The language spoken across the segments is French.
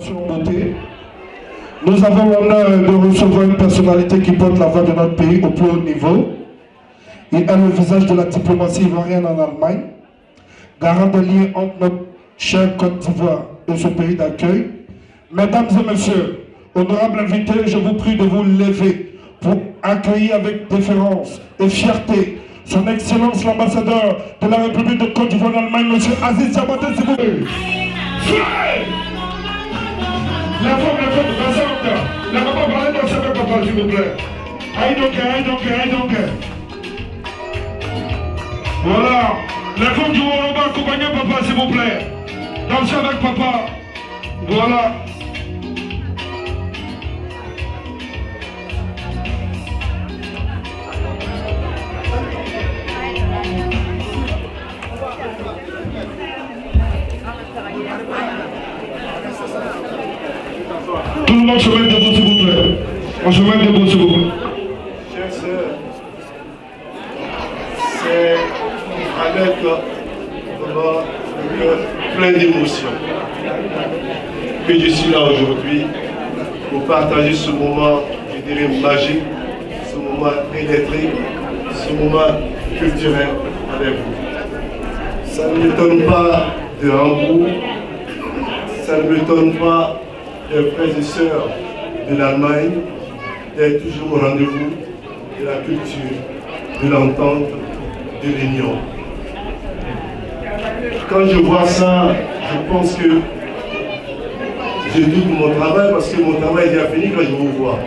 présentation en beauté. Nous avons l'honneur de recevoir une personnalité qui porte la voix de notre pays au plus haut niveau. Il est le visage de la diplomatie ivoirienne en Allemagne, garant des liens entre notre chère Côte d'Ivoire et ce pays d'accueil. Mesdames et messieurs, honorables invités, je vous prie de vous lever pour accueillir avec déférence et fierté son Excellence l'ambassadeur de la République de Côte d'Ivoire en Allemagne, M. Aziz Diabaté, s'il vous plaît. La femme présente. La maman, parlez dans sa main, papa, s'il vous plaît. Aïe donc. Voilà. La femme du Woroba, accompagnez papa, s'il vous plaît. Dansez avec papa. Voilà. Tout le monde se met debout, s'il vous plaît. On se met debout, s'il vous plaît. Chers sœurs, c'est avec vraiment le cœur plein d'émotions que je suis là aujourd'hui pour partager ce moment, je dirais, magique, ce moment électrique, ce moment culturel avec vous. Ça ne m'étonne pas de Hambourg, ça ne m'étonne pas des frères et sœurs de l'Allemagne d'être toujours au rendez-vous de la culture, de l'entente, de l'union. Quand je vois ça, je pense que je doute mon travail parce que mon travail est déjà fini quand je vous vois.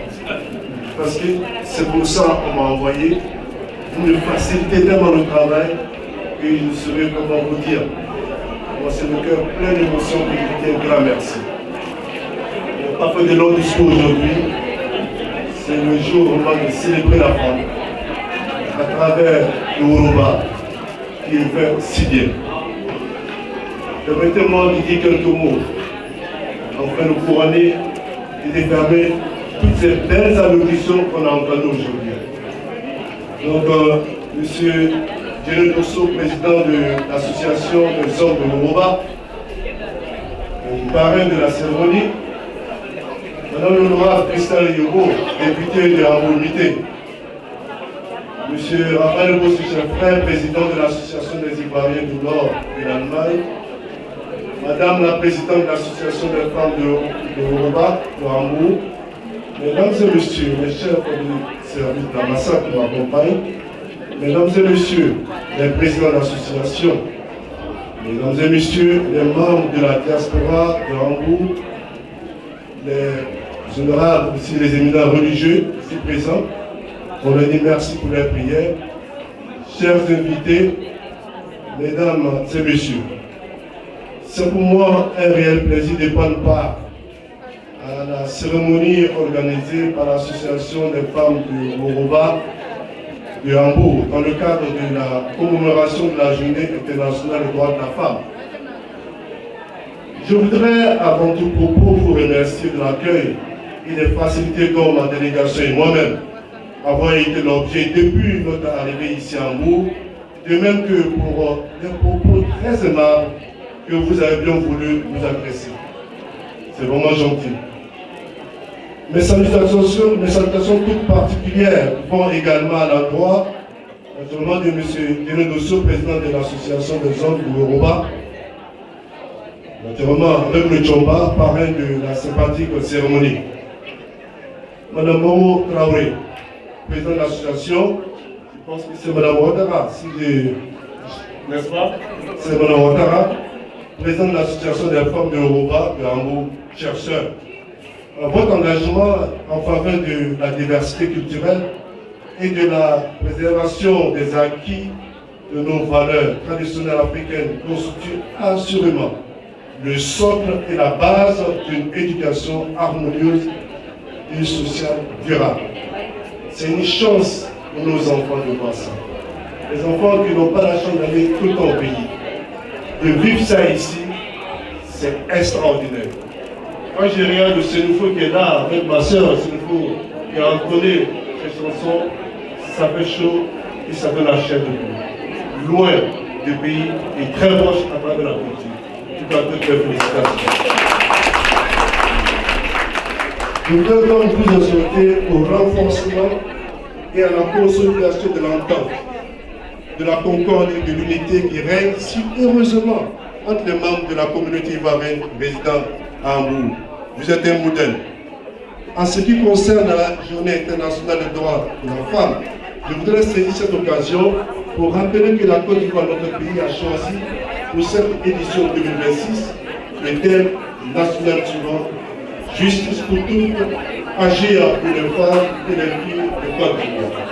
Parce que c'est pour ça qu'on m'a envoyé. Vous me facilitez tellement le travail que je ne saurais comment vous dire. Moi, c'est le cœur plein d'émotions que je vous dis un grand merci. On n'a pas fait de long discours aujourd'hui. C'est le jour où on va célébrer la femme à travers le Woroba qui le fait si bien. Permettez-moi de dire quelques mots afin de couronner et de fermer toutes ces belles allocutions qu'on a entendues aujourd'hui. Donc, M. Dieudonné Dosso, président de l'association des hommes de Woroba, parrain de la cérémonie, Madame l'honorable Christelle Yobo, député de Hambourg-Mité, M. Raphaël Bossi-Frère, président de l'association des Ivoiriens du Nord de l'Allemagne, Madame la présidente de l'association des femmes de Woroba, de Hambourg, Mesdames et Messieurs, mes chers collègues de service de l'ambassade qui m'accompagnent, Mesdames et Messieurs, les présidents d'association, Mesdames et Messieurs, les membres de la diaspora de Hambourg, les honorables, aussi les éminents religieux ici présents, on leur dit merci pour les prières. Chers invités, Mesdames et Messieurs, c'est pour moi un réel plaisir de prendre part à la cérémonie organisée par l'association des femmes de Woroba de Hambourg dans le cadre de la commémoration de la Journée internationale des droits de la femme. Je voudrais avant tout propos vous remercier de l'accueil et des facilités dont ma délégation et moi-même avons été l'objet depuis notre arrivée ici à Hambourg, de même que pour les propos très aimables que vous avez bien voulu nous adresser. C'est vraiment gentil. Mes salutations toutes particulières vont également à l'endroit, naturellement, de M. Dieudonné Dosso, président de l'association des hommes de Woroba, naturellement avec le Tchomba, parrain de la sympathique cérémonie. Madame Moro Traoré, président de l'association, je pense que c'est Madame Ouattara, n'est-ce pas? C'est Madame Ouattara, président de l'association des femmes de Woroba de Hambourg, chers sœurs. Votre engagement en faveur de la diversité culturelle et de la préservation des acquis de nos valeurs traditionnelles africaines constitue assurément le socle et la base d'une éducation harmonieuse et sociale durable. C'est une chance pour nos enfants de voir ça. Les enfants qui n'ont pas la chance d'aller tout le temps au pays. De vivre ça ici, c'est extraordinaire. Quand je regarde le Sénoufo qui est là avec ma soeur, Sénoufo qui a entonné ses chansons, ça fait chaud et ça donne la chair de boue. Loin du pays et très proche à travers la culture. Tout à fait, félicitations. Je voudrais donc vous exhorter au renforcement et à la consolidation de l'entente, de la concorde et de l'unité qui règne si heureusement entre les membres de la communauté ivoirienne résidant à Hambourg. Vous êtes un modèle. En ce qui concerne la Journée internationale des droits de la femme, je voudrais saisir cette occasion pour rappeler que la Côte d'Ivoire, notre pays, a choisi pour cette édition 2026 le thème national suivant: Justice pour toutes, agir pour les femmes et les filles de Côte d'Ivoire.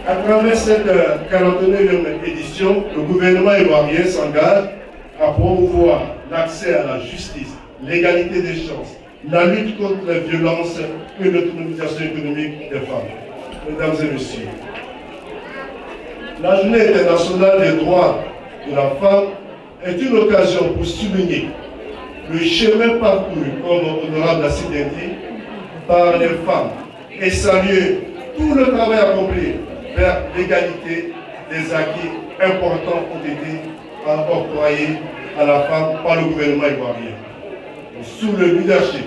À travers cette 49e édition, le gouvernement ivoirien s'engage à promouvoir l'accès à la justice, l'égalité des chances, la lutte contre les violences et l'autonomisation économique des femmes. Mesdames et messieurs, la Journée internationale des droits de la femme est une occasion pour souligner le chemin parcouru, comme Honorable l'a si bien dit, par les femmes et saluer tout le travail accompli vers l'égalité des acquis importants ont été octroyés à la femme par le gouvernement ivoirien. Sous le leadership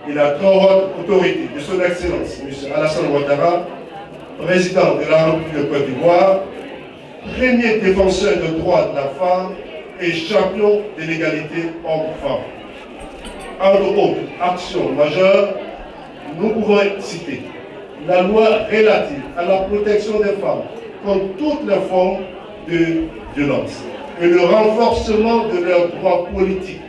et la très haute autorité de son Excellence, M. Alassane Ouattara, président de la République de Côte d'Ivoire, premier défenseur des droits de la femme et champion de l'égalité homme-femme. Entre autres actions majeures, nous pouvons citer la loi relative à la protection des femmes contre toutes les formes de violence et le renforcement de leurs droits politiques,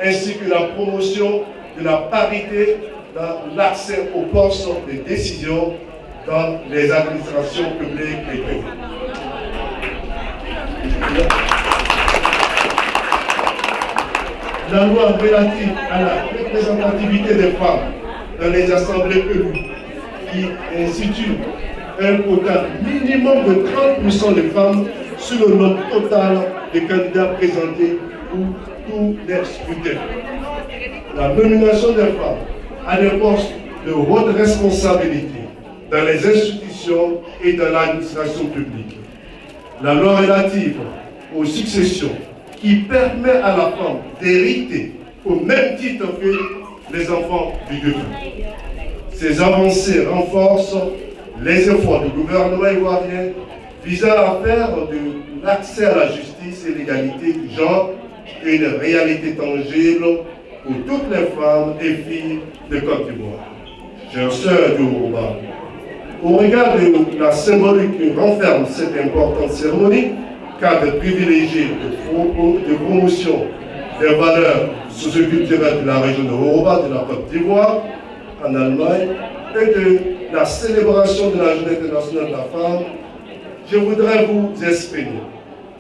ainsi que la promotion de la parité dans l'accès aux postes de décision dans les administrations publiques et privées. La loi relative à la représentativité des femmes dans les assemblées élues, qui institue un quota minimum de 30% de femmes sur le nombre total de candidats présentés pour tous les scrutins. La nomination des femmes à des postes de haute responsabilité dans les institutions et dans l'administration publique. La loi relative aux successions qui permet à la femme d'hériter au même titre que les enfants du défunt. Ces avancées renforcent les efforts du gouvernement ivoirien visant à faire de l'accès à la justice et l'égalité du genre une réalité tangible pour toutes les femmes et filles de Côte d'Ivoire. Chères sœurs du Yoruba, au regard de la symbolique que renferme cette importante cérémonie, cadre privilégié de promotion des valeurs socioculturelles de la région de Yoruba, de la Côte d'Ivoire, en Allemagne, et de la célébration de la Journée internationale de la femme, je voudrais vous exprimer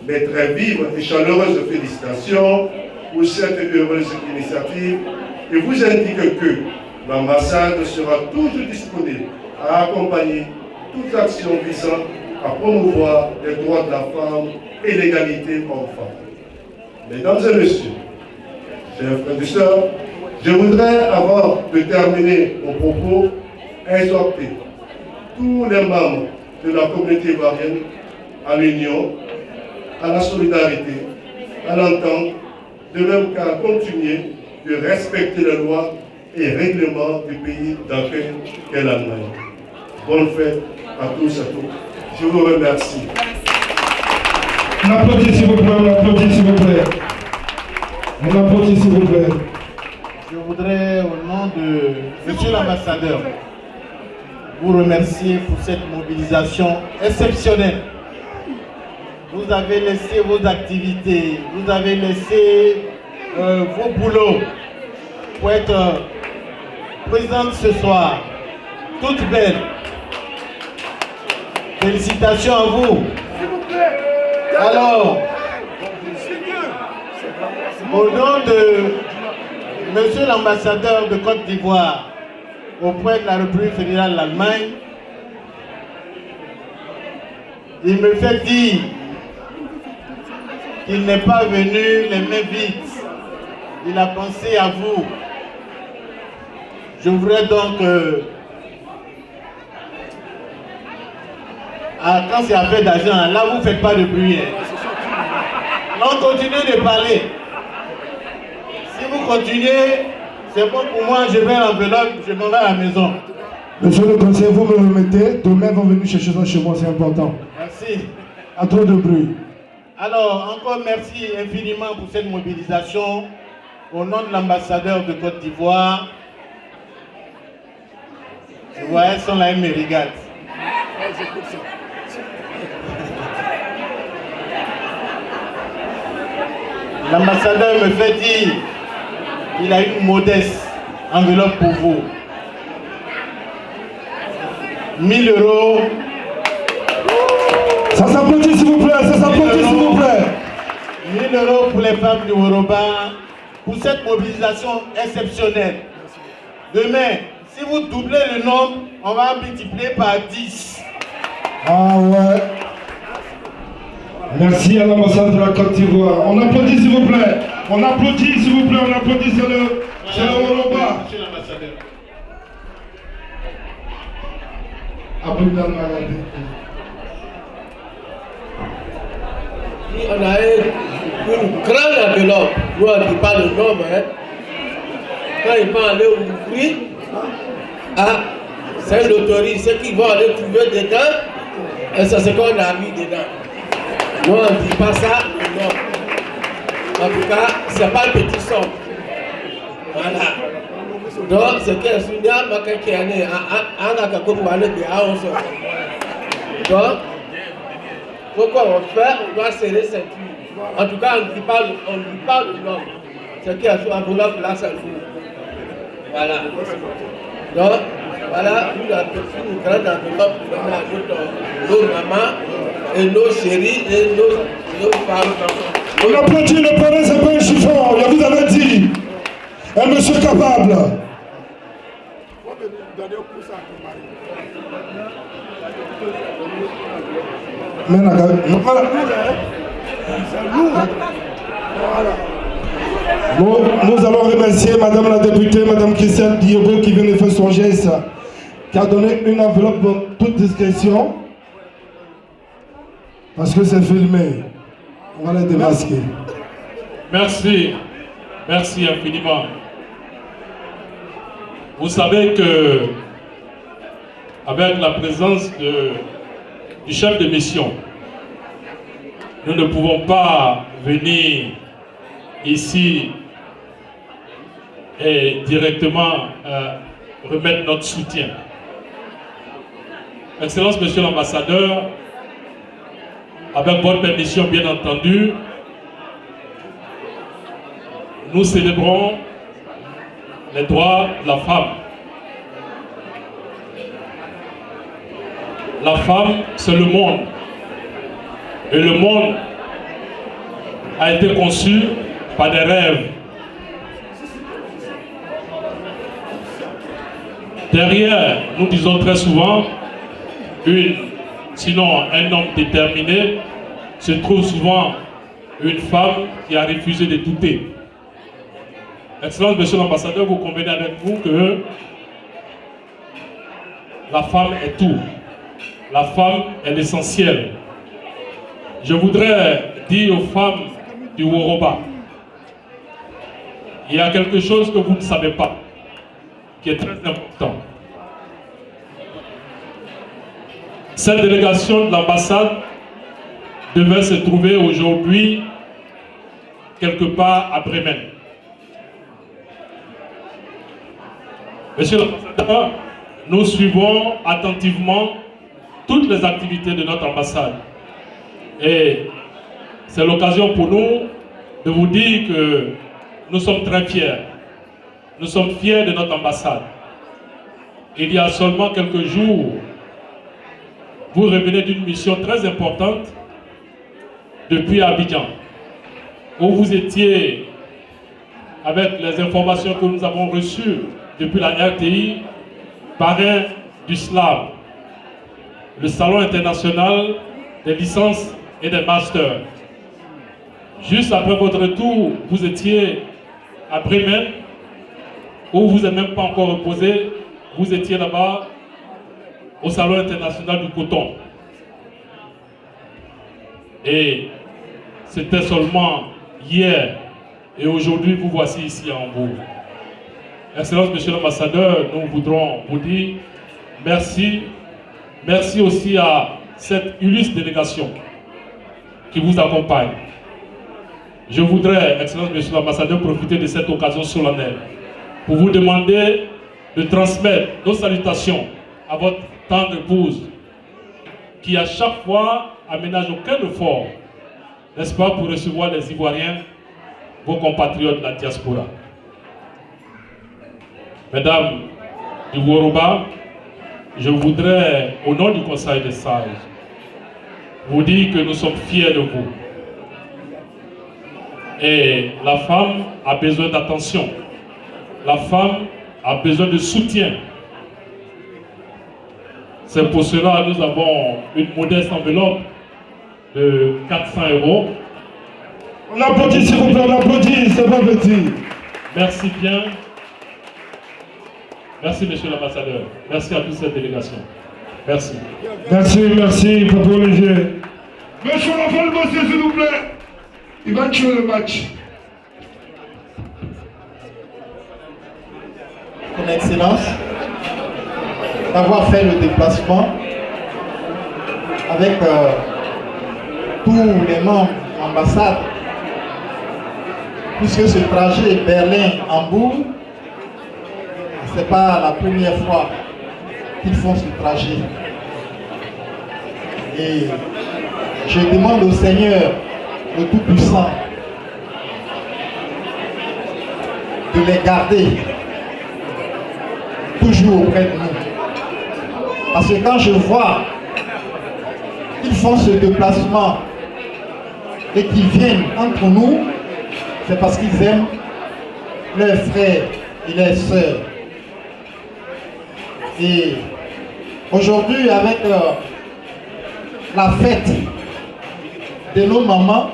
mes très vives et chaleureuses félicitations pour cette heureuse initiative et vous indiquer que l'ambassade sera toujours disponible à accompagner toute action visant à promouvoir les droits de la femme et l'égalité homme-femme. Mesdames et messieurs, chers frères et sœurs, je voudrais, avant de terminer mon propos, exhorter tous les membres de la communauté ivoirienne à l'union, à la solidarité, à l'entente, de même qu'à continuer de respecter les lois et règlements du pays d'accueil qu'est l'Allemagne. Bonne fête à tous et à toutes. Je vous remercie. On applaudit s'il vous plaît, on applaudit s'il vous plaît. On applaudit s'il vous plaît. Je voudrais, au nom de Monsieur l'ambassadeur, vous remercier pour cette mobilisation exceptionnelle. Vous avez laissé vos activités, vous avez laissé vos boulots pour être présente ce soir, toute belle. Félicitations à vous. Alors, au nom de Monsieur l'ambassadeur de Côte d'Ivoire auprès de la République fédérale d'Allemagne, il me fait dire qu'il n'est pas venu les mains vides. Il a pensé à vous. Je voudrais donc, quand c'est affaire d'argent, là vous ne faites pas de bruit. On continue de parler. continuer, c'est bon pour moi, je vais l'enveloppe, je m'en vais à la maison. Monsieur le conseiller, vous me remettez. Demain, vont venir chercher ça chez moi, c'est important. Merci. À trop de bruit. Alors, encore merci infiniment pour cette mobilisation. Au nom de l'ambassadeur de Côte d'Ivoire, je vois, elles sont là, elles me regardent. L'ambassadeur me fait dire qu'il a une modeste enveloppe pour vous. 1 000 euros. Ça s'applaudit s'il vous plaît, ça s'applaudit s'il vous plaît. 1 000 euros pour les femmes du Woroba, pour cette mobilisation exceptionnelle. Demain, si vous doublez le nombre, on va multiplier par 10. Ah ouais. Merci à l'ambassade de la Côte d'Ivoire. On applaudit s'il vous plaît. On applaudit s'il vous plaît, on applaudit sur le Woroba. Monsieur l'ambassadeur. On a une grande enveloppe. Nous, on ne dit pas le nombre. Hein. Quand ils vont aller ouvrir, c'est l'autorité. Ceux qui vont aller trouver dedans, et c'est ce qu'on a mis dedans. Nous, on ne dit pas ça, le nombre. En tout cas, ce n'est pas le petit somme. Voilà. Donc, c'est qu'un souvenir, qui est né, donc, pourquoi on fait, on doit serrer ceinture. En tout cas, on ne dit pas le nombre. Ce qui est sur l'enveloppe là, c'est vous. Voilà. Donc, voilà, nous avons une grande enveloppe pour donner à nos mamans et nos chéris et nos femmes. On applaudit, le problème c'est pas un chiffon, je vous avais dit. Un monsieur capable. Nous allons remercier Madame la députée, Madame Christiane Diogo qui vient de faire son geste, qui a donné une enveloppe dans toute discrétion, parce que c'est filmé. On va les démasquer. Merci. Merci infiniment. Vous savez que, avec la présence du chef de mission, nous ne pouvons pas venir ici et directement remettre notre soutien. Excellence, Monsieur l'ambassadeur, avec votre permission, bien entendu, nous célébrons les droits de la femme. La femme, c'est le monde. Et le monde a été conçu par des rêves. Derrière, nous disons très souvent, sinon un homme déterminé, se trouve souvent une femme qui a refusé de douter. Excellence, Monsieur l'ambassadeur, vous convenez avec nous que la femme est tout. La femme est l'essentiel. Je voudrais dire aux femmes du Woroba, il y a quelque chose que vous ne savez pas, qui est très important. Cette délégation de l'ambassade devait se trouver aujourd'hui quelque part à Bremen. Monsieur l'ambassadeur, nous suivons attentivement toutes les activités de notre ambassade. Et c'est l'occasion pour nous de vous dire que nous sommes très fiers. Nous sommes fiers de notre ambassade. Il y a seulement quelques jours, vous revenez d'une mission très importante depuis Abidjan, où vous étiez, avec les informations que nous avons reçues depuis la RTI, parrain du SLAM, le Salon international des licences et des masters. Juste après votre retour, vous étiez à Bremen, où vous n'êtes même pas encore reposé, vous étiez là-bas au Salon international du coton. Et c'était seulement hier Et aujourd'hui, vous voici ici à Hambourg. Excellence, Monsieur l'ambassadeur, nous voudrons vous dire merci. Merci aussi à cette illustre délégation qui vous accompagne. Je voudrais, Excellence, Monsieur l'ambassadeur, profiter de cette occasion solennelle pour vous demander de transmettre nos salutations à votre tendre épouse qui à chaque fois aménage aucun effort, n'est-ce pas, pour recevoir les Ivoiriens, vos compatriotes de la diaspora. Mesdames du Woroba, je voudrais, au nom du Conseil des sages, vous dire que nous sommes fiers de vous. Et la femme a besoin d'attention. La femme a besoin de soutien. C'est pour cela que nous avons une modeste enveloppe de 400 €. On applaudit s'il vous plaît, on applaudit, c'est pas petit. Merci bien. Merci, Monsieur l'ambassadeur. Merci à toute cette délégation. Merci. Merci, Papa Olivier. Monsieur l'enfant Bossé, s'il vous plaît. Il va tuer le match. Son Excellence, d'avoir fait le déplacement avec tous les membres de l'ambassade, puisque ce trajet Berlin-Hambourg, ce n'est pas la première fois qu'ils font ce trajet. Et je demande au Seigneur, le Tout-Puissant, de les garder toujours auprès de nous. Parce que quand je vois qu'ils font ce déplacement et qu'ils viennent entre nous, c'est parce qu'ils aiment leurs frères et leurs sœurs. Et aujourd'hui, avec la fête de nos mamans,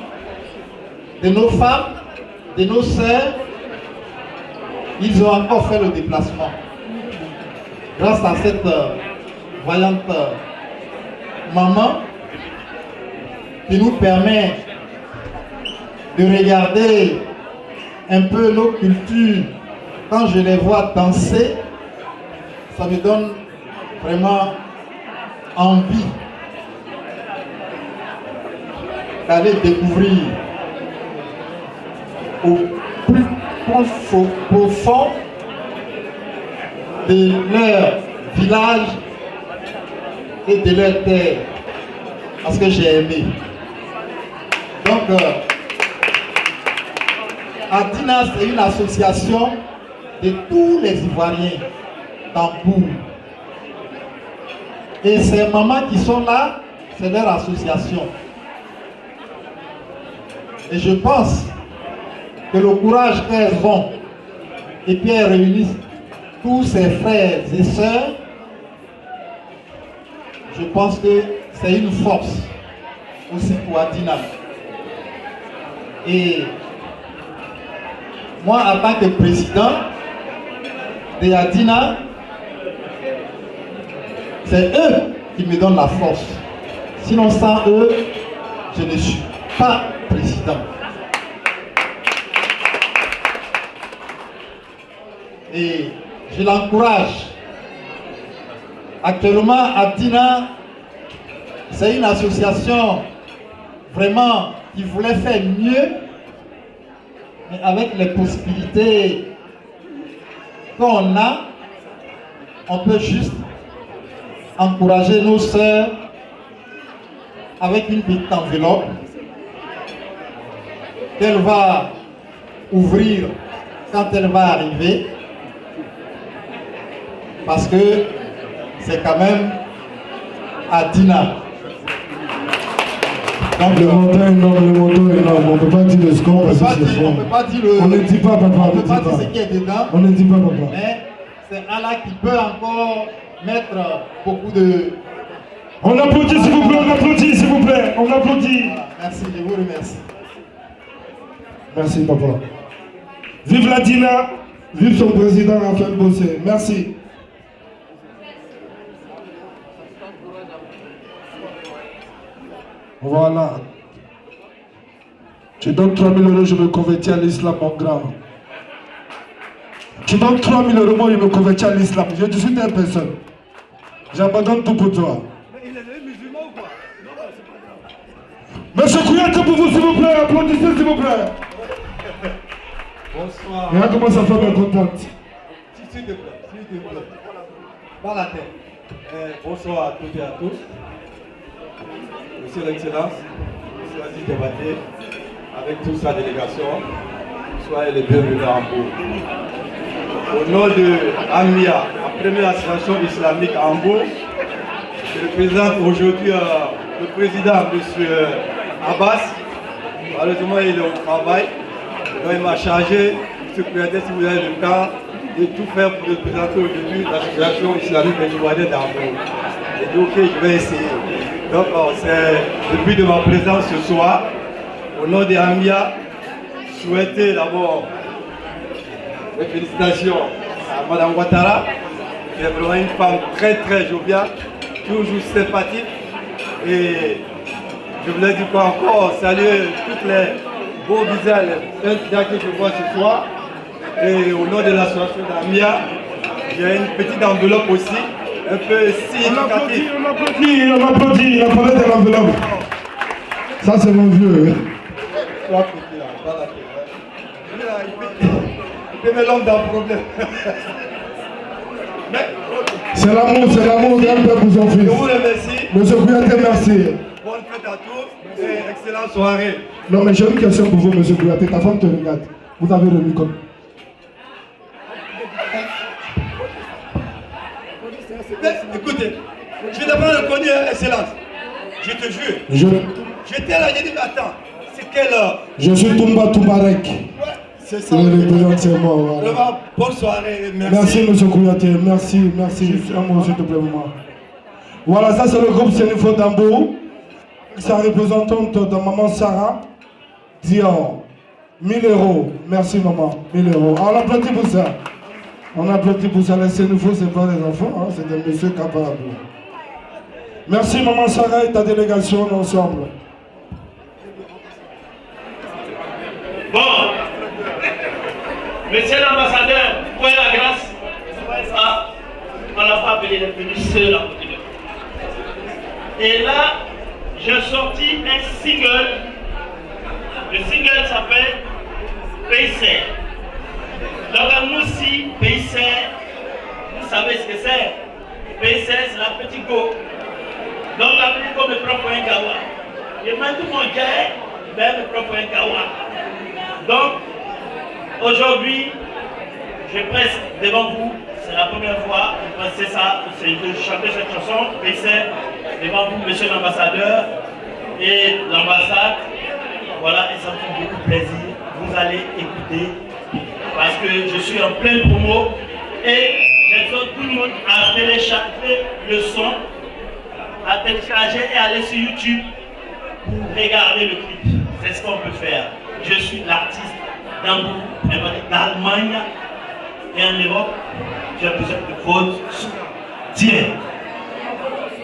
de nos femmes, de nos sœurs, ils ont encore fait le déplacement. Grâce à cette voyante maman qui nous permet de regarder un peu nos cultures. Quand je les vois danser, ça me donne vraiment envie d'aller découvrir au plus profond de leur village et de leur terre, parce que j'ai aimé. Donc, Adina, c'est une association de tous les Ivoiriens d'Hambourg. Et ces mamans qui sont là, c'est leur association. Et je pense que le courage qu'elles ont, et puis elles réunissent tous ses frères et sœurs, je pense que c'est une force aussi pour Adina. Et moi, en tant que président de Adina, c'est eux qui me donnent la force. Sinon, sans eux, je ne suis pas président. Et je l'encourage. Actuellement, Adina, c'est une association vraiment qui voulait faire mieux, mais avec les possibilités qu'on a, on peut juste encourager nos sœurs avec une petite enveloppe qu'elle va ouvrir quand elle va arriver, parce que c'est quand même Adina. Donc, le montant est énorme, on ne peut pas dire le score parce que c'est fort. On ne peut pas dire le... On ne dit pas, papa. On ne peut pas dire ce qui est dedans. On ne dit pas, papa. Mais c'est Allah qui peut encore mettre beaucoup de... On applaudit s'il vous plaît, on applaudit s'il vous plaît, on applaudit. Merci, je vous remercie. Merci, papa. Vive l'Adina, vive son président Raphaël Bossé. Merci. Voilà. Tu donnes 3 000 euros, je me convertis à l'islam, mon grand. Tu donnes 3 000 euros, moi je me convertis à l'islam. Je suis une personne. J'abandonne tout pour toi. Mais il est musulman ou quoi? Monsieur Kouyaté pour vous, s'il vous plaît. Applaudissez, s'il vous plaît. Bonsoir. Regarde comment sa femme est contente. S'il te plaît, s'il te plaît. Pas la tête. Bonsoir à toutes et à tous. Monsieur l'Excellence, Monsieur Aziz Diabaté, avec toute sa délégation, soyez les bienvenus à Hambourg. Au nom de AMIA, la première association islamique à Hambourg, je représente aujourd'hui le président, M. Abbas. Malheureusement, il est au travail. Donc, il m'a chargé, M. Kouyaté, si vous avez le temps, de tout faire pour représenter aujourd'hui l'association islamique des Ivoiriens d'Hambourg. Et donc, ok, je vais essayer. Donc, c'est le but de ma présence ce soir. Au nom de AMIA, souhaiter d'abord mes félicitations à Mme Ouattara, qui est vraiment une femme très très joviale, toujours sympathique. Et je voulais dire quoi encore, saluer toutes les beaux visages que je vois ce soir. Et au nom de l'association d'AMIA, il y a une petite enveloppe aussi, un peu significative. On applaudit, on parlait de l'enveloppe. Ça c'est mon vieux. Il peut mettre l'homme dans le problème. C'est l'amour d'un peuple pour son Je fils. vous remercie. Monsieur Kouyaté, merci. Bonne fête à tous et excellente soirée. Non mais j'ai une question pour vous, monsieur Kouyaté. Ta femme te regarde. Vous avez remis comme. Écoutez, je n'ai pas reconnu Excellence. Je te jure. J'étais là, j'ai dit, mais attends, c'est quelle heure? Je suis Toumba Toubarek. C'est ça. Je représente, c'est moi. Voilà. Vraiment, bonne soirée, merci. Merci, monsieur Kouyaté. Merci. Un mot, s'il te plaît, moi. Voilà, ça c'est le groupe Sénifo d'Hambourg. Sa représentante de maman Sarah Dior. 1000 euros. Merci, maman. 1000 euros. On applaudit pour ça. On applaudit pour ça. Les Sénifo, c'est pas des enfants, hein, c'est des messieurs capables. Merci, maman Sarah et ta délégation ensemble. Bon, monsieur l'ambassadeur, où est la grâce? Ah, on n'a pas appelé les venus seuls à côté de nous. Et là, j'ai sorti un single. Le single s'appelle Paysé. Donc nous aussi, Paysé, vous savez ce que c'est? Paysé, c'est la petite go. Donc la petite go me prend pour un gawa. Et même tout mon gars, me prend pour un gawa. Donc, aujourd'hui, je presse devant vous, c'est la première fois, c'est ça, c'est de chanter cette chanson, Paysé, devant vous, monsieur l'ambassadeur et l'ambassade. Voilà, et ça me fait beaucoup plaisir. Vous allez écouter, parce que je suis en pleine promo et j'invite tout le monde à télécharger le son, à télécharger et aller sur YouTube pour regarder le clip. C'est ce qu'on peut faire. Je suis l'artiste d'Allemagne et en Europe. J'ai besoin de votre soutien.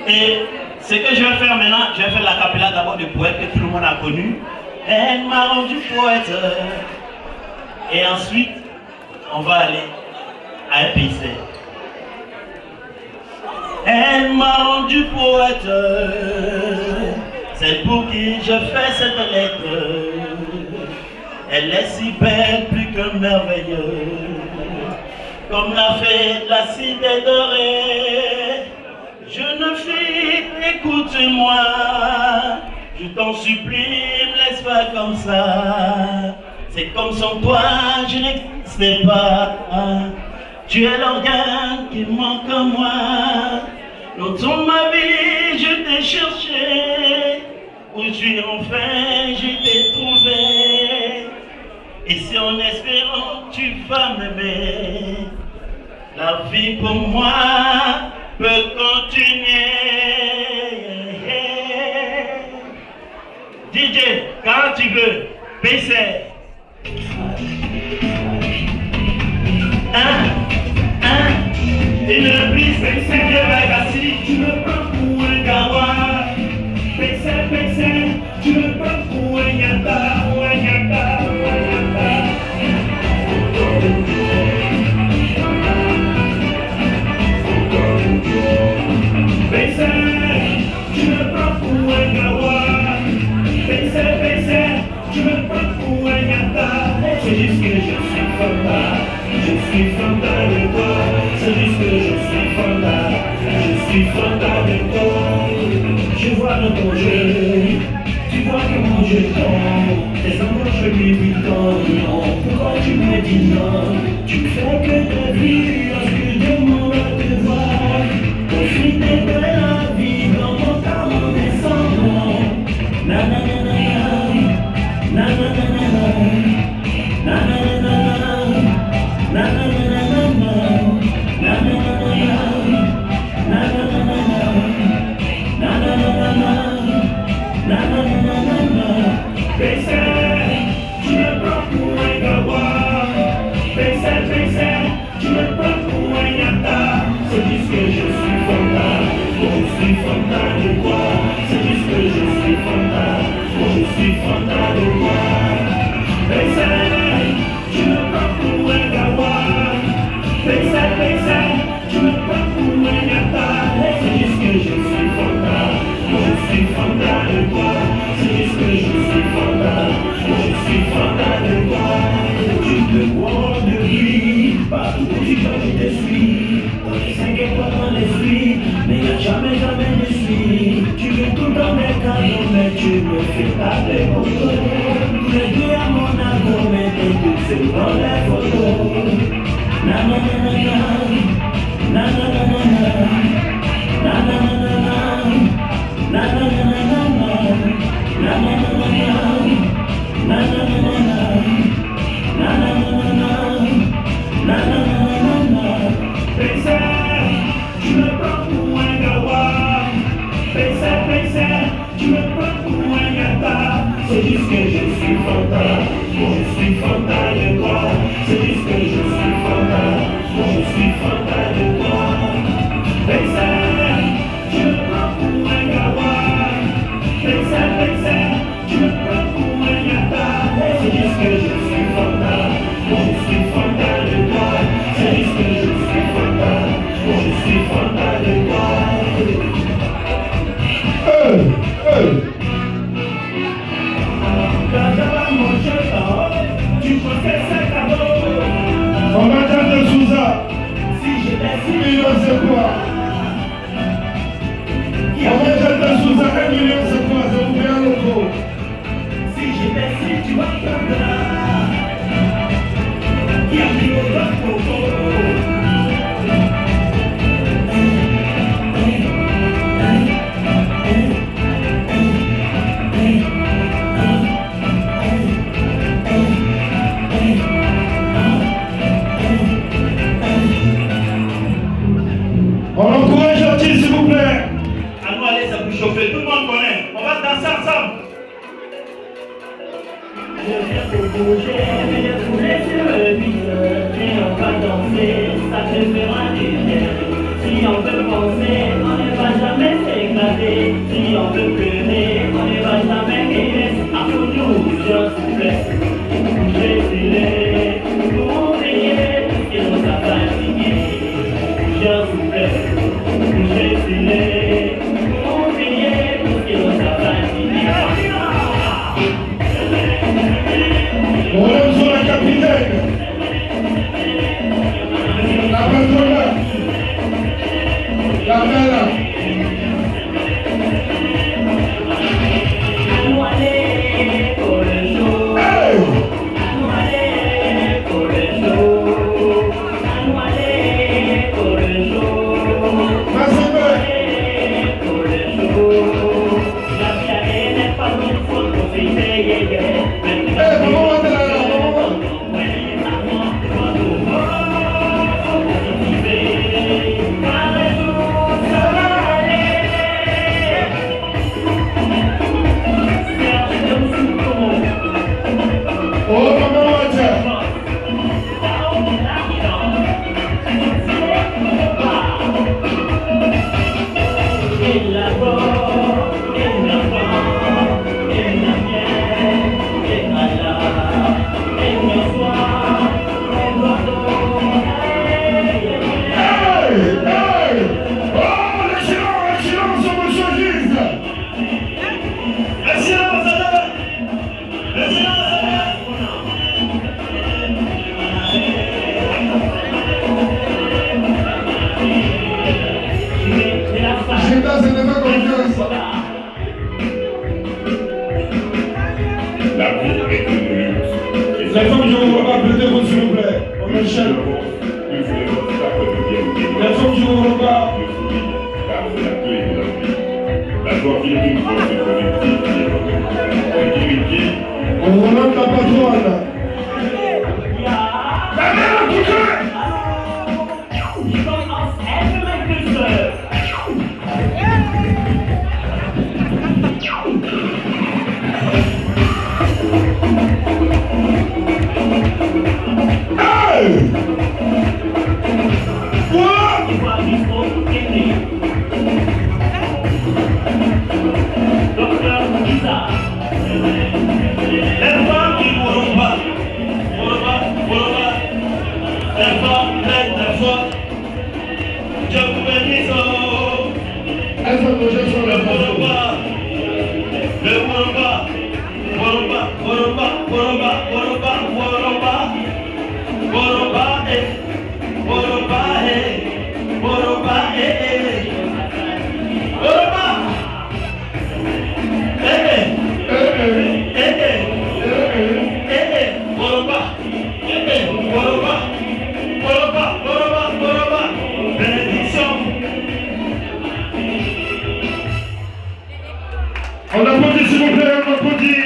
Et ce que je vais faire maintenant, je vais faire la capella d'abord du poète que tout le monde a connu. Elle m'a rendu poète. Et ensuite, on va aller à un Paysé. Elle m'a rendu poète. C'est pour qui je fais cette lettre. Elle est si belle, plus que merveilleuse. Comme la fée de la cité dorée. Jeune fille, écoute-moi. Je t'en supplie, me laisse pas comme ça. C'est comme sans toi, je n'existais pas. Tu es l'organe qui manque en moi. Dans toute ma vie, je t'ai cherché. Aujourd'hui, enfin, je t'ai trouvé. Et si en espérant, tu vas m'aimer, la vie pour moi peut continuer. DJ, quand tu veux, Paysé. Et le plus c'est que Bagassi, tu me prends pour un gawa. Paysé, tu me prends pour un yata, ou un yata. juste que je suis Fanta. Je suis Fanta de toi. C'est juste que je suis Fanta. Je suis Fanta de toi. Je vois dans ton jeu, tu vois comment je tombe. Tes amours je lui dis non. Pourquoi tu me dis non? Tu fais que de vivre lorsque je demande à te voir. Profiter de la vie dans mon temps en descendant. Na na na na na na na na na na na tu me prends pour un gawa. Tu me prends pour un yata. C'est juste que je suis Fanta. Je suis Fanta de quoi? C'est juste que je suis Fanta. Je suis Fanta de quoi? Tu me prends pour un gawa. Tu me prends pour un yata. C'est juste que je suis Fanta. Je suis Fanta de quoi? C'est juste que je suis Fanta. Je suis Fanta de quoi? Tu te vois de vie, partout où tu vas je te suis. Dans les 5 étoiles dans l'esprit, mais y'a jamais de suite. Tu veux tout dans mes cadeaux, mais tu me fais pas des photos. Tous les deux à mon amour, mais t'es tout seul dans les photos. Na na na na na, na na na na na, na na na na na, na na na na na, na na na na na, na na na na na. Tu me prends pour un gawa. Tu me prends pour un yata. C'est juste que je suis Fanta. Je suis Fanta de toi. C'est juste que je suis Fanta. Je suis Fanta de toi. Tu me prends pour un gawa. Tu me prends pour un yata. C'est juste que je suis Fanta. Je suis Fanta de toi. C'est juste que je suis Fanta. Je suis Fanta de toi. Quand j'avais mon chemin, tu pensais c'est cadeau. On va de Souza. Si j'étais si million c'est quoi? On va de Souza, 1 million c'est quoi? C'est ouvert le logo. si j'étais si tu m'entendras. Il y a mis au top coco. On encourage l'artiste, s'il vous plaît. Allons, allez, ça peut chauffer, tout le monde connaît. On va danser ensemble. Je viens pour bouger, mais je voulais sur le visage. Et on va danser, ça te fera du bien. Si on veut penser, on ne va jamais s'éclater. Si on veut pleurer, on ne va jamais rire. À tout nous, je vous plaît. J'ai stylé, pour briller, et on s'en va signer. Je vous plaît. J'ai stylé, pour briller, et on s'en va signer. On est sur la capitaine. La patronne. La belle. Allons aller pour le show. Allons aller pour le show. Allons aller pour le show. Merci bien. Aller pour le show. La vie n'est pas une faute pour finir, yeah. Maman, on est là, maman. Ça va. Les femmes, je vous vois applaudez-vous s'il vous plaît. On enchaîne. Les femmes, je vous vois. On relève la patronne. La mère à coucher. On applaudit s'il vous plaît, on applaudit.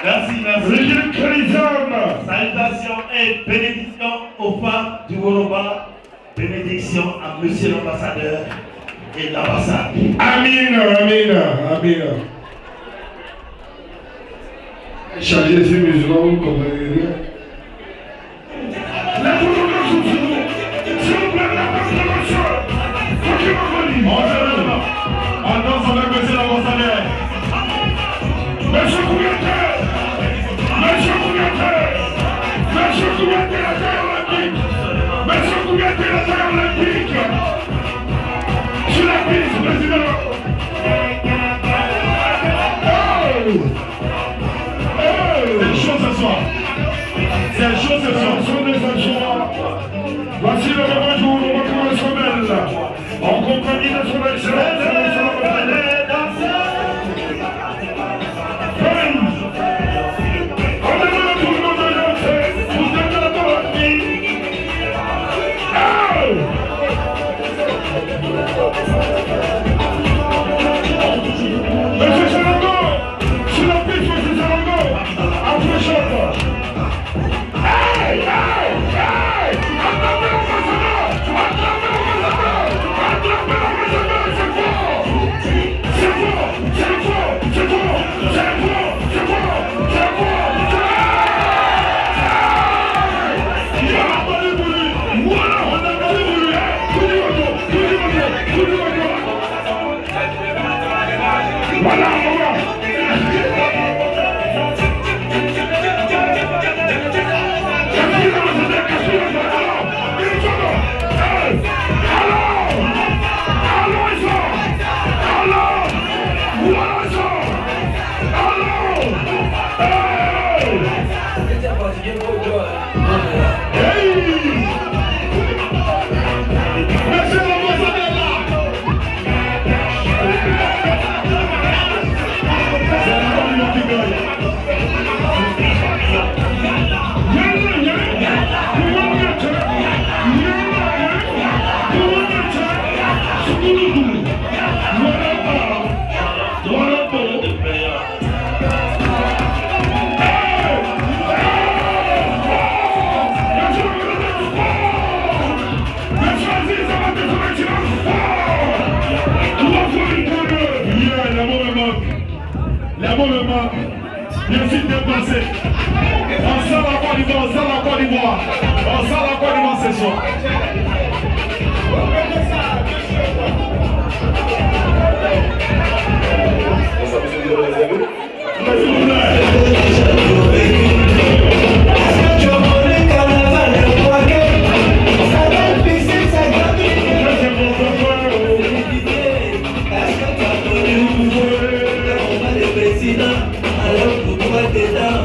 Merci, merci. Régime Kalizam. Salutations et bénédictions aux femmes du Woroba. Bénédiction à monsieur l'ambassadeur et l'ambassade. Amin, amin, amin. Chargez ces musulmans, vous comprenez rien. La provocation, s'il vous plaît, la provocation. On danse avec monsieur l'ambassadeur. Monsieur Kouyaté, Monsieur Kouyaté, Monsieur Kouyaté, la taille olympique. Monsieur Kouyaté, la taille olympique. Sur la piste, président. C'est chaud ce soir. C'est chaud ce soir. Voici le moment où on recommence son belle. En compagnie de son excellence, Monsieur Salongo, sur la piste, Monsieur Salongo, approchez-vous. Hey, hey, hey, attrapez l'ambassadeur, c'est fort, c'est fort, c'est fort, c'est fort, c'est fort, c'est fort, c'est fort, il y a pas de bruit, voilà, on a pas de bruit, voilà, voilà. Merci de passer. On sent la Côte d'Ivoire, on sent la Côte d'Ivoire. On sent la Côte d'Ivoire ce soir.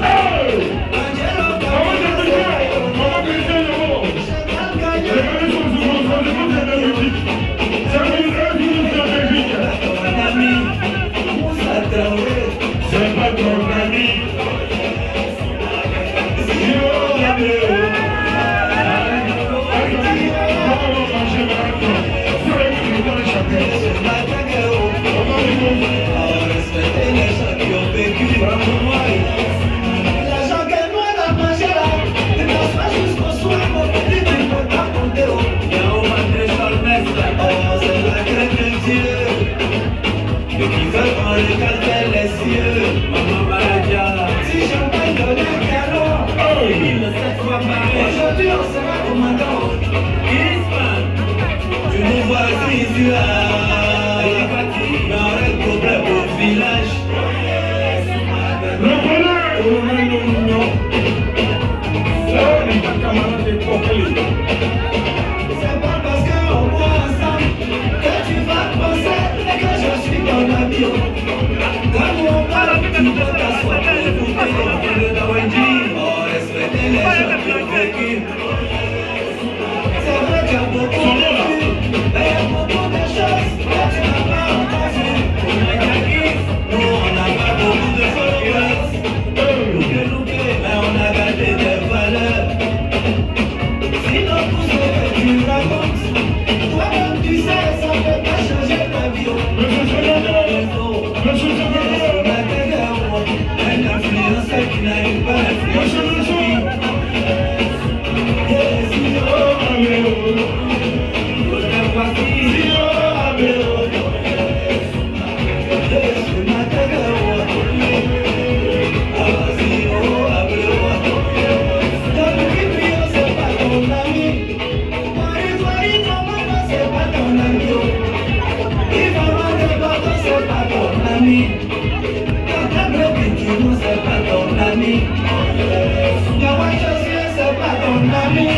Hey! Aujourd'hui on sera commandant. Tu nous vois ici là. Dans un problème au village. C'est pas parce qu'on boit ensemble que tu vas penser que je suis ton ami. Quand on parle, tu dois t'asseoir pour écouter le Dawenji. Oh, respecter les gens qui ont vécu. C'est vrai qu'il y a beaucoup de vues, mais il y a beaucoup de choses que tu n'as pas entendues. Nous, on n'a pas beaucoup de followers. Mais on a gardé des valeurs. Sinon, tout ce que tu racontes, toi-même tu sais, ça ne peut pas changer ta vie. Un influenceur qui n'arrive pas à influencer sa vie.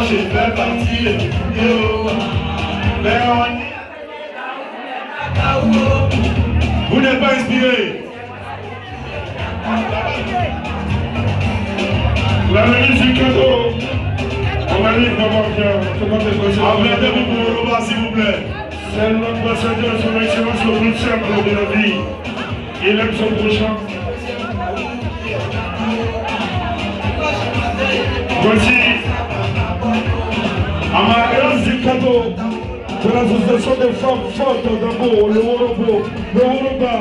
Je fais partie vous n'êtes pas inspiré. La venue du cadeau. On va dire comment faire. Appelez-vous pour le repas, s'il vous plaît. C'est l'ambassadeur de son excellence le plus simple de la vie. Il aime son prochain. Voici Amaras du cadeau de l'association des femmes fortes d'Ambo, le Worobo, le Woroba.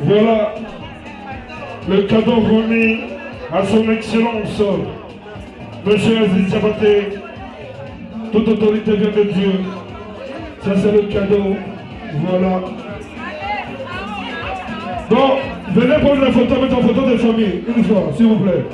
Voilà le cadeau remis à son excellence, Monsieur Aziz Diabaté. Toute autorité vient de Dieu. Ça c'est le cadeau. Voilà. Bon, venez prendre la photo, mettre en photo des familles, une fois, s'il vous plaît.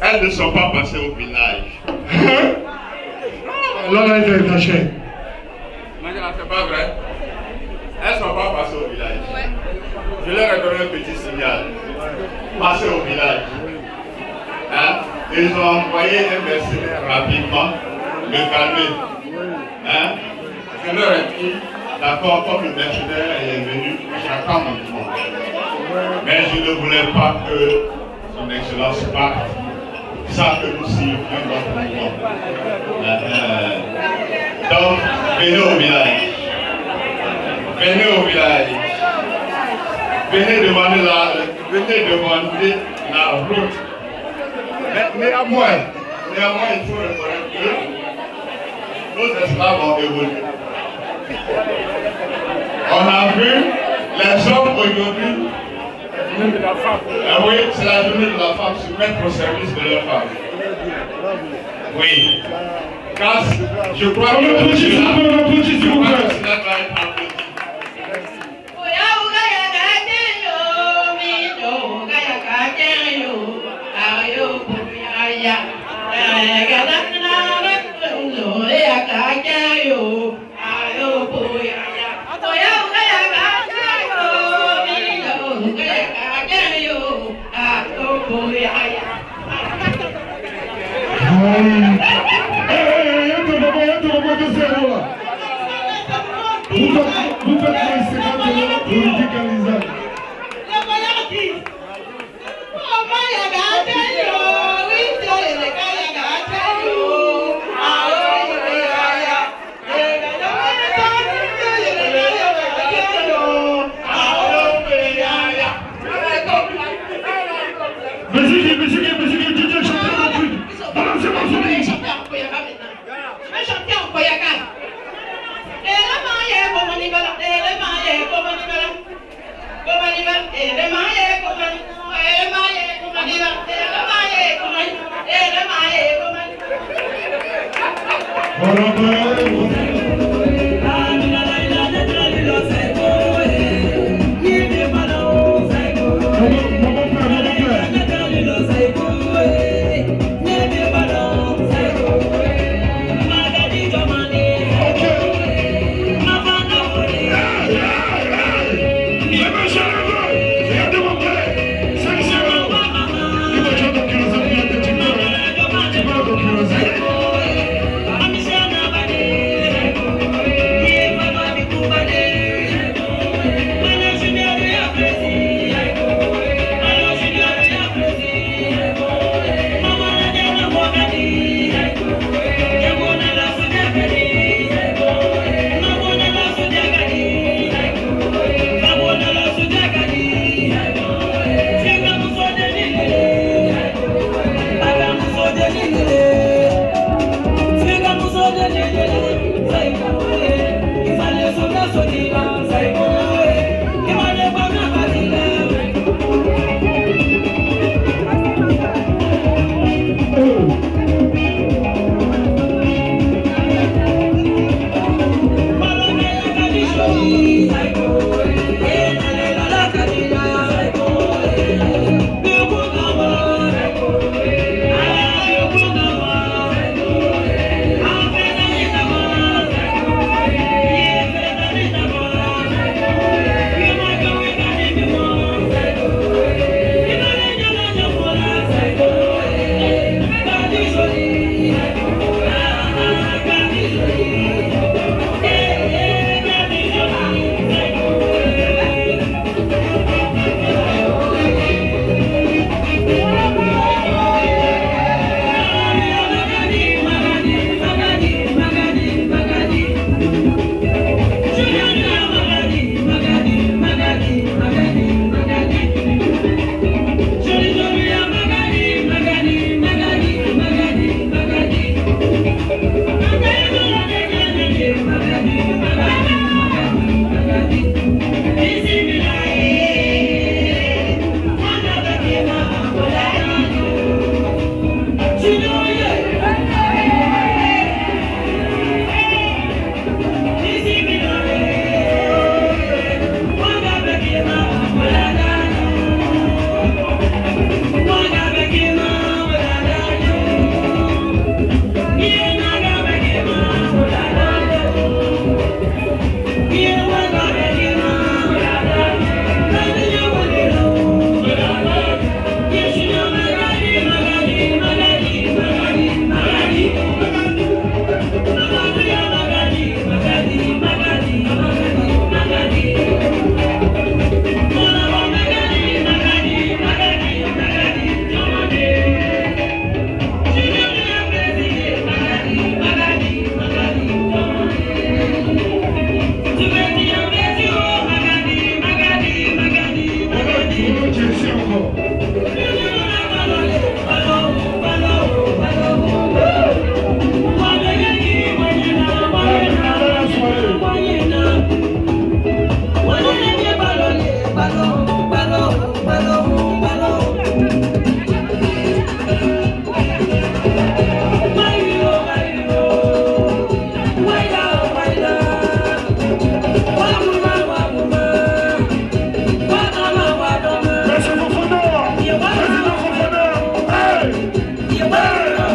Elles ne sont pas passées au village. L'on a été caché. C'est pas vrai. Elles ne sont pas passées au village. Je leur ai donné un petit signal. Passez au village. Hein? Ils ont envoyé un mercenaire rapidement le calmer. Hein? Je leur ai dit, d'accord, comme le mercenaire est venu, chacun mon tour. Mais je ne voulais pas que son excellence parte sans que nous suivions notre mouvement. Donc, venez au village. Venez au village. Venez demander la route. Mais néanmoins, il faut reconnaître que nos esclaves ont évolué. On a vu les hommes aujourd'hui. Oui, c'est la journée de la femme, se mettre au service de leur femme. Oui. Car je crois que cela va être applaudi. Vous faites les 50 euros politique à l'Isaac.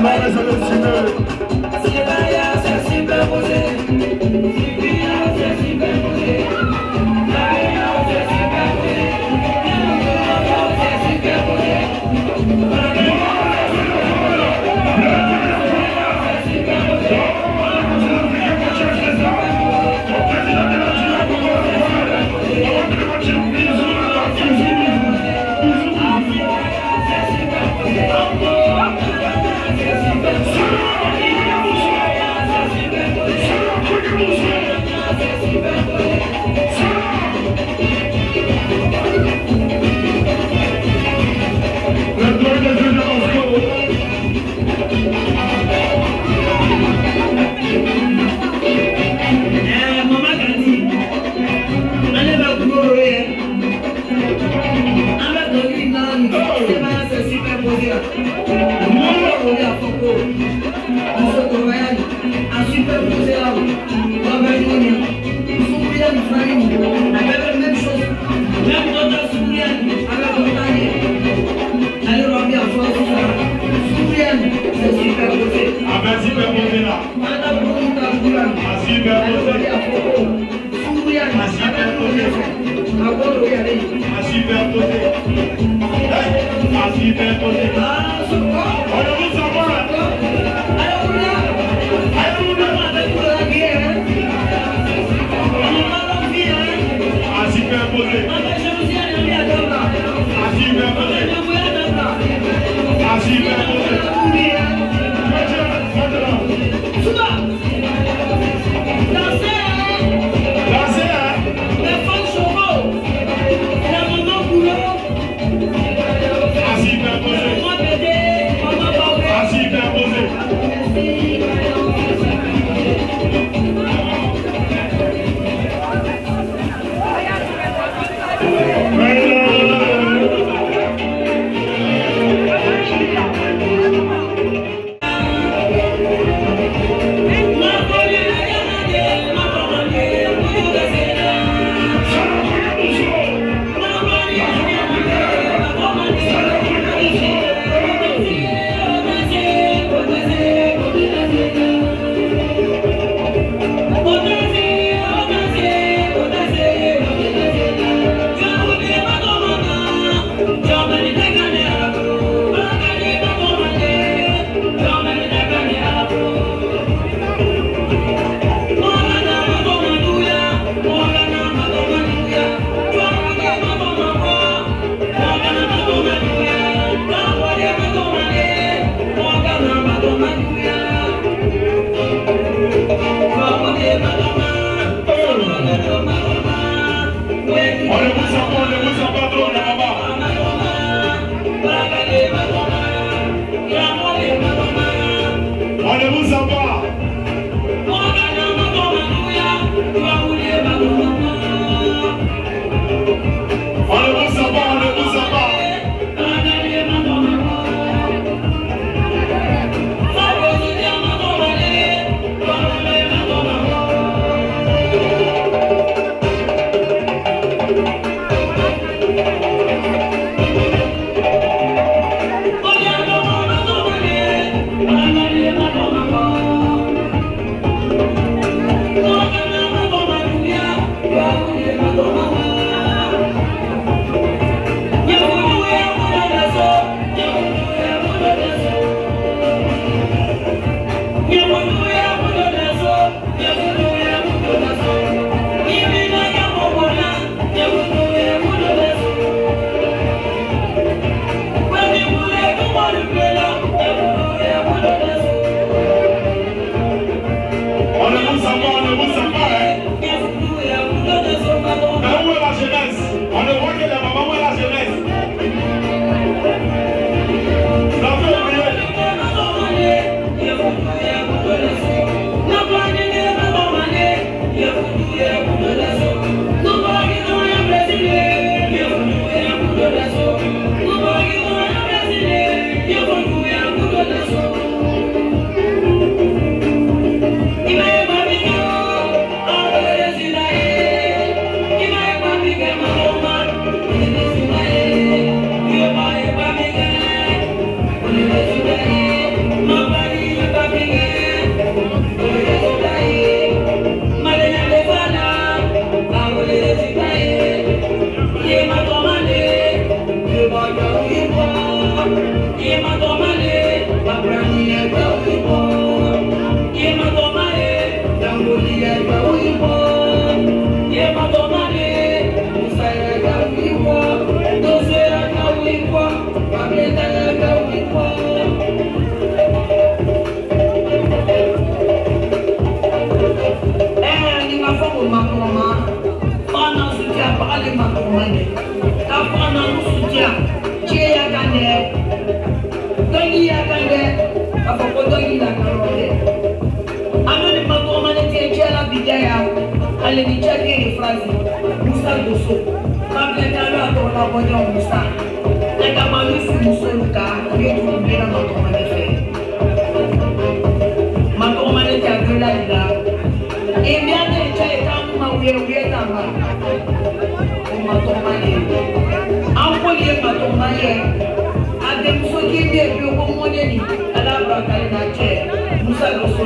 Thank you. alinicheki ile frazi Musa Doso mabletalo atona bonya Musa eka malusi musoluka yetu mbena matomane fe matomane ta gola ila e biane cha etamu mawe tamba matomane ampolie matomane adem soki de bio komodeni ala brakale na che Musa Doso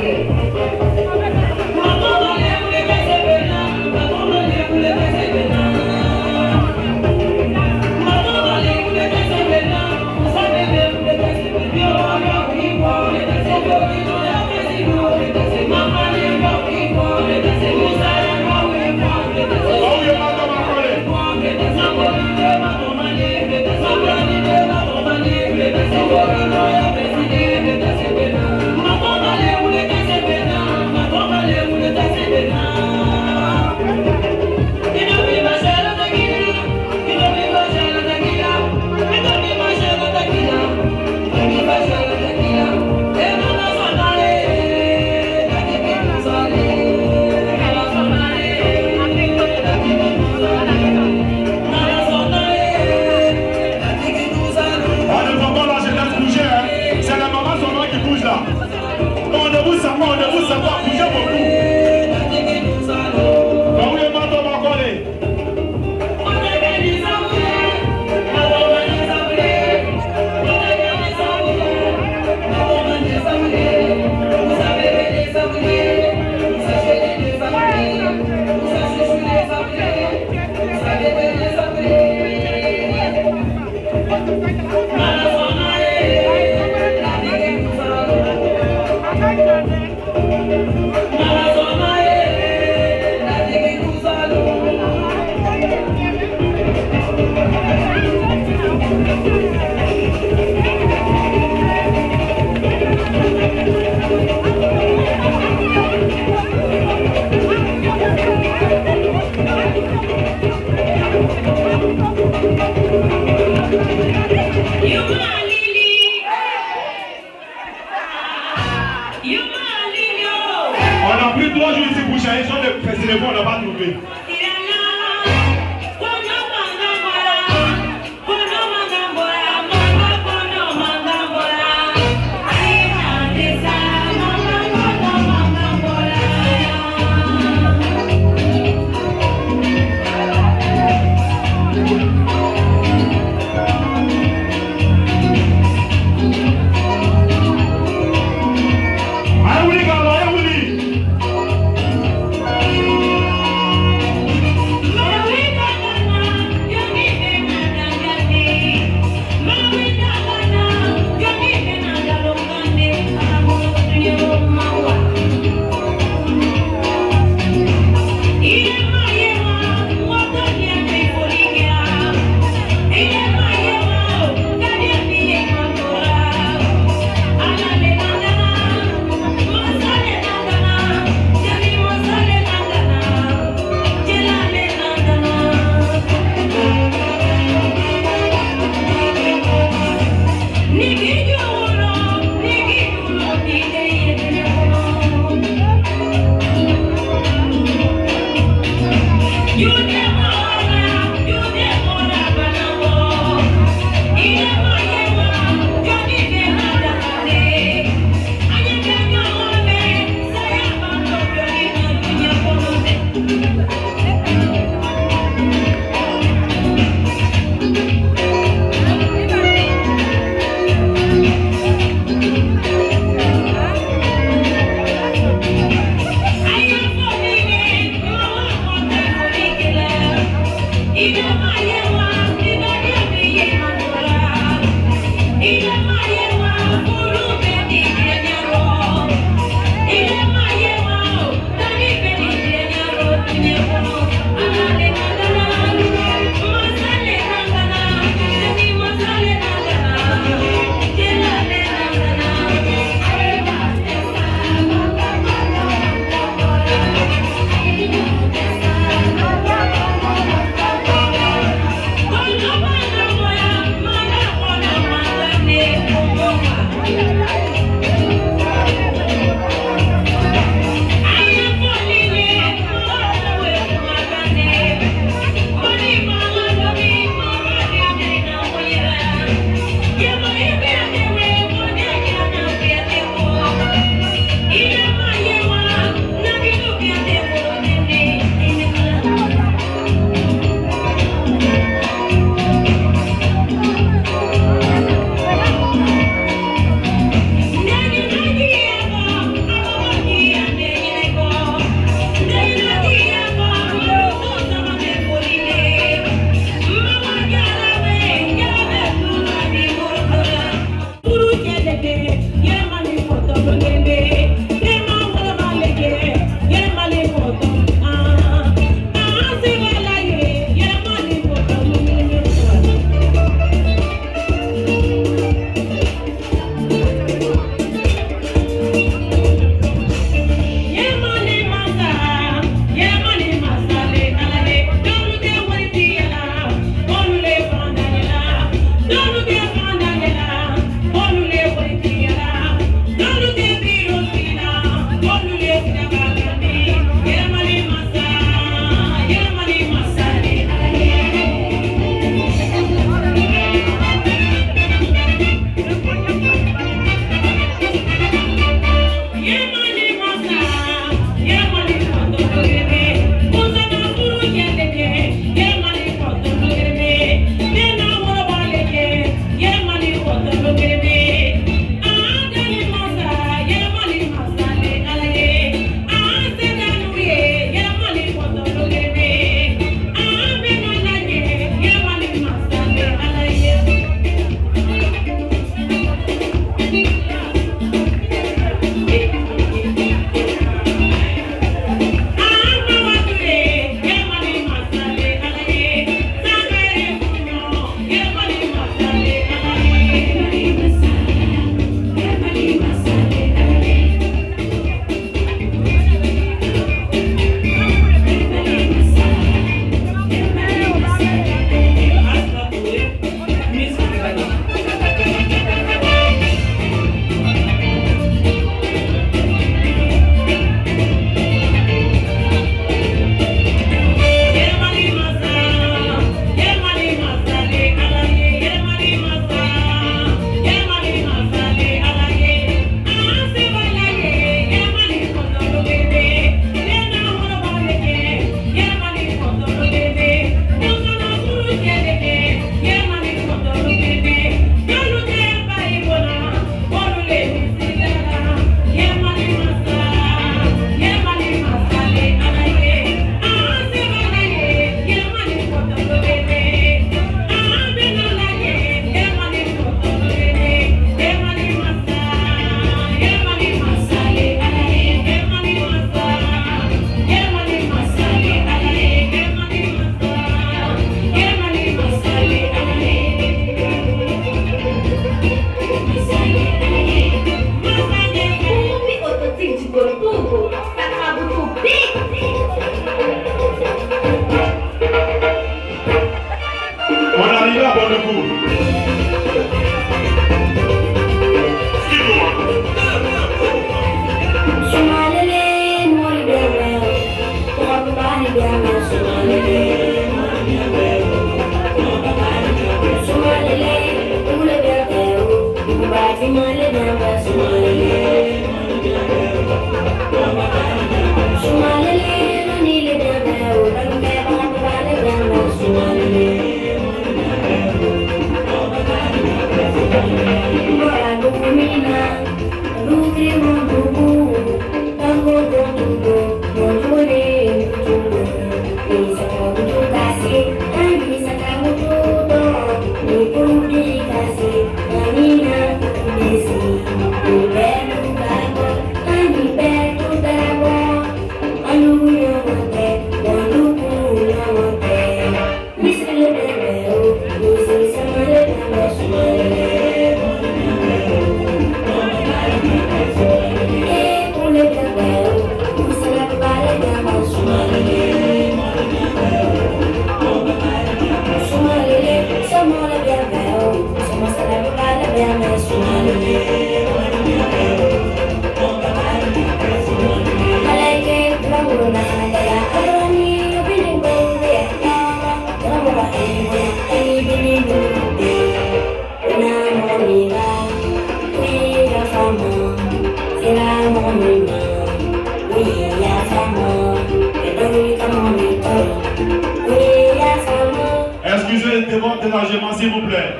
Excusez le dérangement s'il vous plaît.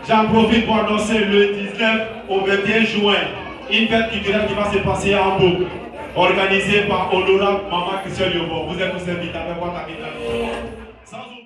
J'en profite pour annoncer le 19 au 21 juin une fête culturelle qui va se passer à Hambourg, organisée par Honorable Maman Christian Yobon. Vous êtes tous invités avec votre capitale.